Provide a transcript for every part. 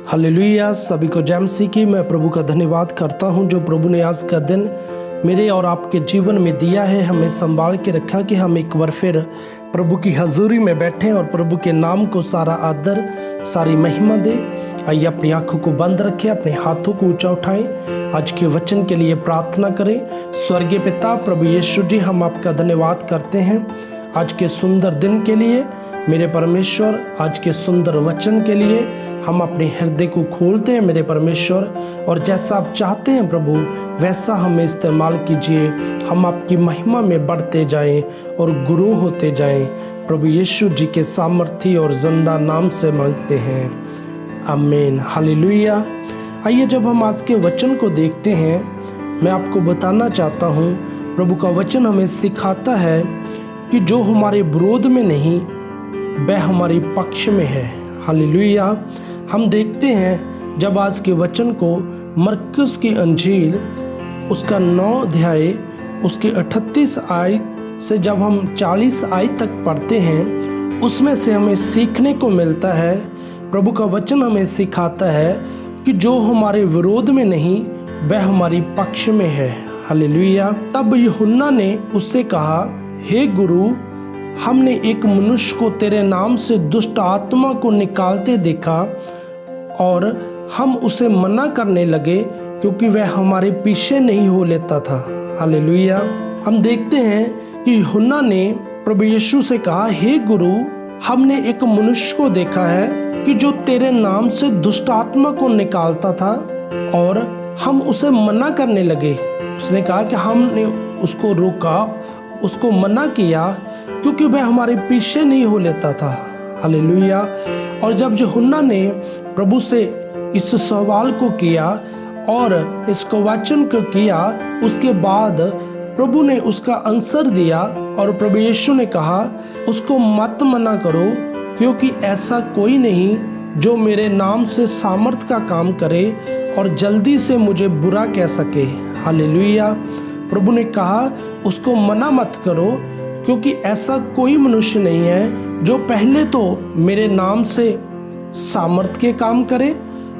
Hallelujah. सभी को जय मसीह की। मैं प्रभु का धन्यवाद करता हूं जो प्रभु ने आज का दिन मेरे और आपके जीवन में दिया है, हमें संभाल के रखा कि हम एक बार फिर प्रभु की हजूरी में बैठें और प्रभु के नाम को सारा आदर सारी महिमा दे। आइए अपनी आंखों को बंद रखें, अपने हाथों को ऊंचा उठाएं, आज के वचन के लिए प्रार्थना करें। स्वर्गीय पिता प्रभु यीशु जी, हम आपका धन्यवाद करते हैं आज के सुंदर दिन के लिए। मेरे परमेश्वर, आज के सुंदर वचन के लिए हम अपने हृदय को खोलते हैं मेरे परमेश्वर, और जैसा आप चाहते हैं प्रभु वैसा हमें इस्तेमाल कीजिए। हम आपकी महिमा में बढ़ते जाएं और गुरु होते जाएं। प्रभु यीशु जी के सामर्थी और जिंदा नाम से मांगते हैं, आमीन। हालेलुया। आइए जब हम आज के वचन को देखते हैं, मैं आपको बताना चाहता हूँ प्रभु का वचन हमें सिखाता है कि जो हमारे विरोध में नहीं वह हमारे पक्ष में है। हालेलुया। हम देखते हैं जब आज के वचन को मरकुस की अंजील उसका 9 अध्याय उसके 38 आयत से जब हम 40 आयत तक पढ़ते हैं, उसमें से हमें सीखने को मिलता है। प्रभु का वचन हमें सिखाता है कि जो हमारे विरोध में नहीं वह हमारी पक्ष में है। हालेलुया। तब यूहन्ना ने उससे कहा, हे गुरु, हमने एक मनुष्य को तेरे नाम से दुष्ट आत्मा को निकालते देखा और हम उसे मना करने लगे क्योंकि वह हमारे पीछे नहीं हो लेता था। हालेलुया। हम देखते हैं कि यूहन्ना ने प्रभु यीशु से कहा, हे गुरु, हमने एक मनुष्य को देखा है कि जो तेरे नाम से दुष्ट आत्मा को निकालता था और हम उसे मना करने लगे। उसने कहा कि हमने उसको रोका, उसको मना किया क्योंकि वह हमारे पीछे नहीं हो लेता था। हालेलुया। और जब यूहन्ना ने प्रभु से इस सवाल को किया और इस वचन को किया, उसके बाद प्रभु ने उसका आंसर दिया और प्रभु यीशु ने कहा, उसको मत मना करो क्योंकि ऐसा कोई नहीं जो मेरे नाम से सामर्थ का काम करे और जल्दी से मुझे बुरा कह सके। हालेलुया। प्रभु ने कहा उसको मना मत करो क्योंकि ऐसा कोई मनुष्य नहीं है जो पहले तो मेरे नाम से सामर्थ के काम करे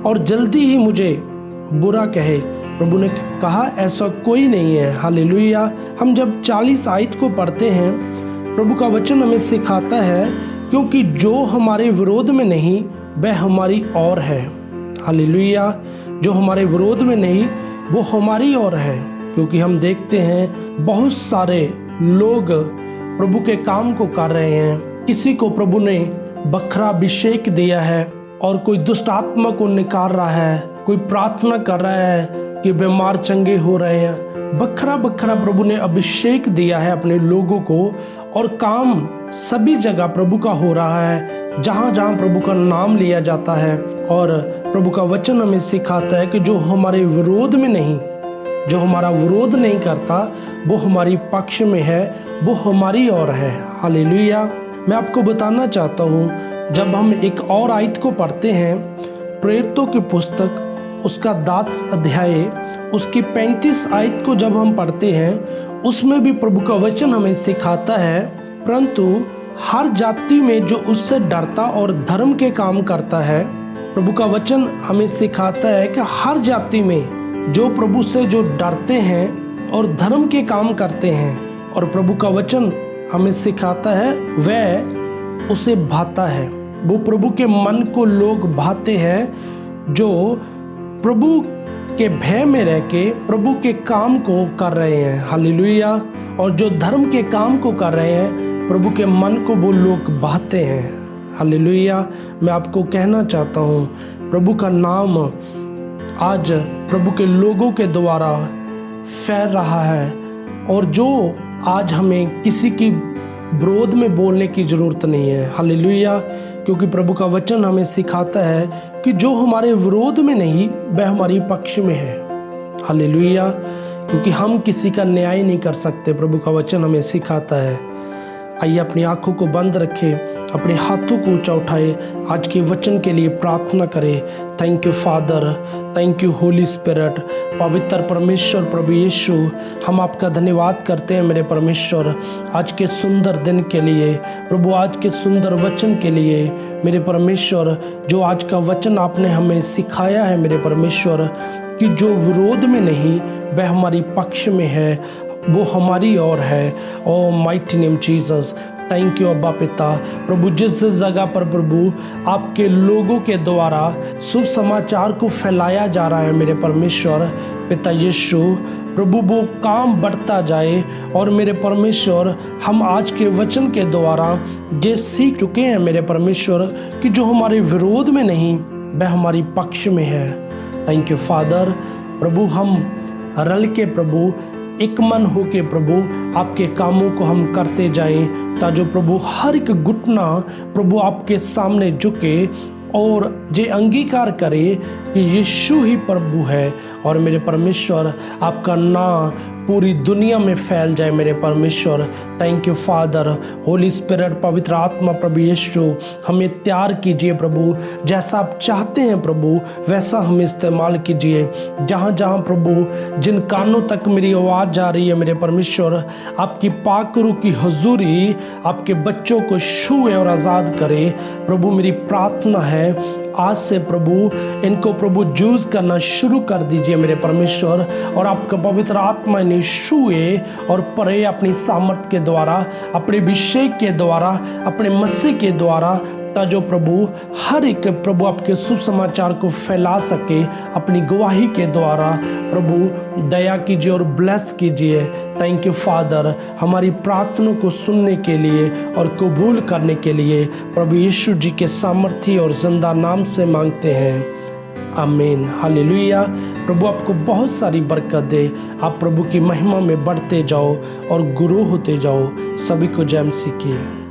और जल्दी ही मुझे बुरा कहे। प्रभु ने कहा ऐसा कोई नहीं है। हालेलुया। हम जब 40 आयत को पढ़ते हैं, प्रभु का वचन हमें सिखाता है क्योंकि जो हमारे विरोध में नहीं वह हमारी ओर है। हालेलुया। जो हमारे विरोध में नहीं वो हमारी ओर है, क्योंकि हम देखते हैं बहुत सारे लोग प्रभु के काम को कर रहे हैं। किसी को प्रभु ने बखरा अभिषेक दिया है और कोई दुष्ट आत्मा को निकाल रहा है, कोई प्रार्थना कर रहा है कि बीमार चंगे हो रहे हैं। बखरा बखरा प्रभु ने अभिषेक दिया है अपने लोगों को, और काम सभी जगह प्रभु का हो रहा है जहाँ जहाँ प्रभु का नाम लिया जाता है। और प्रभु का वचन हमें सिखाता है कि जो हमारे विरोध में नहीं, जो हमारा विरोध नहीं करता वो हमारी पक्ष में है, वो हमारी ओर है। हालेलुया। मैं आपको बताना चाहता हूँ, जब हम एक और आयत को पढ़ते हैं, प्रेरितों की पुस्तक उसका 10 अध्याय उसकी 35 आयत को जब हम पढ़ते हैं, उसमें भी प्रभु का वचन हमें सिखाता है, परंतु हर जाति में जो उससे डरता और धर्म के काम करता है। प्रभु का वचन हमें सिखाता है कि हर जाति में जो प्रभु से जो डरते हैं और धर्म के काम करते हैं, और प्रभु का वचन हमें सिखाता है वह उसे भाता है। वो प्रभु के मन को लोग भाते हैं जो प्रभु के भय में रह के प्रभु के काम को कर रहे हैं। हालेलुया। और जो धर्म के काम को कर रहे हैं, प्रभु के मन को वो लोग भाते हैं। हालेलुया। मैं आपको कहना चाहता हूँ, प्रभु का नाम आज प्रभु के लोगों के द्वारा फैल रहा है, और जो आज हमें किसी की विरोध में बोलने की ज़रूरत नहीं है। हालेलुया। क्योंकि प्रभु का वचन हमें सिखाता है कि जो हमारे विरोध में नहीं वह हमारी पक्ष में है। हालेलुया। क्योंकि हम किसी का न्याय नहीं कर सकते, प्रभु का वचन हमें सिखाता है। आइए अपनी आंखों को बंद रखें, अपने हाथों को ऊंचा उठाए, आज के वचन के लिए प्रार्थना करें। Thank you father, thank you Holi spirit. पवित्र परमेश्वर प्रभु यीशु, हम आपका धन्यवाद करते हैं मेरे परमेश्वर, आज के सुंदर दिन के लिए प्रभु, आज के सुंदर वचन के लिए मेरे परमेश्वर। जो आज का वचन आपने हमें सिखाया है मेरे परमेश्वर, कि जो विरोध में नहीं वह हमारी पक्ष में है, वो हमारी ओर है। O mighty name Jesus, thank you अब्बा पिता। प्रभु जिस जगह पर प्रभु आपके लोगों के द्वारा शुभ समाचार को फैलाया जा रहा है मेरे परमेश्वर पिता यीशु, प्रभु वो काम बढ़ता जाए। और मेरे परमेश्वर, हम आज के वचन के द्वारा ये सीख चुके हैं मेरे परमेश्वर, कि जो हमारे विरोध में नहीं वह हमारी पक्ष में है। Thank you father. प्रभु हम रल के प्रभु एक मन हो के प्रभु आपके कामों को हम करते जाएं, ताकि प्रभु हर एक घुटना प्रभु आपके सामने झुके और ये अंगीकार करे कि यीशु ही प्रभु है। और मेरे परमेश्वर, आपका नाम पूरी दुनिया में फैल जाए मेरे परमेश्वर। Thank you father. Holi spirit, पवित्र आत्मा प्रभु यीशु, हमें तैयार कीजिए प्रभु, जैसा आप चाहते हैं प्रभु वैसा हमें इस्तेमाल कीजिए। जहाँ जहाँ प्रभु जिन कानों तक मेरी आवाज़ जा रही है मेरे परमेश्वर, आपकी पाक रूह की हुजूरी आपके बच्चों को छूए और आज़ाद करे प्रभु। मेरी प्रार्थना है आज से प्रभु इनको प्रभु यूज करना शुरू कर दीजिए मेरे परमेश्वर, और आपका पवित्र आत्मा इन्हें छूए और परे अपनी सामर्थ के द्वारा, अपने अभिषेक के द्वारा, अपने मसीह के द्वारा, जो प्रभु हर एक प्रभु आपके शुभ समाचार को फैला सके अपनी गवाही के द्वारा। प्रभु दया कीजिए और ब्लेस कीजिए। थैंक यू फादर, हमारी प्रार्थनाओं को सुनने के लिए और कबूल करने के लिए प्रभु यीशु जी के सामर्थी और जिंदा नाम से मांगते हैं, आमीन, हालेलुया। प्रभु आपको बहुत सारी बरकत दे, आप प्रभु की महिमा में बढ़ते जाओ और गुरु होते जाओ। सभी को जय मसीह की।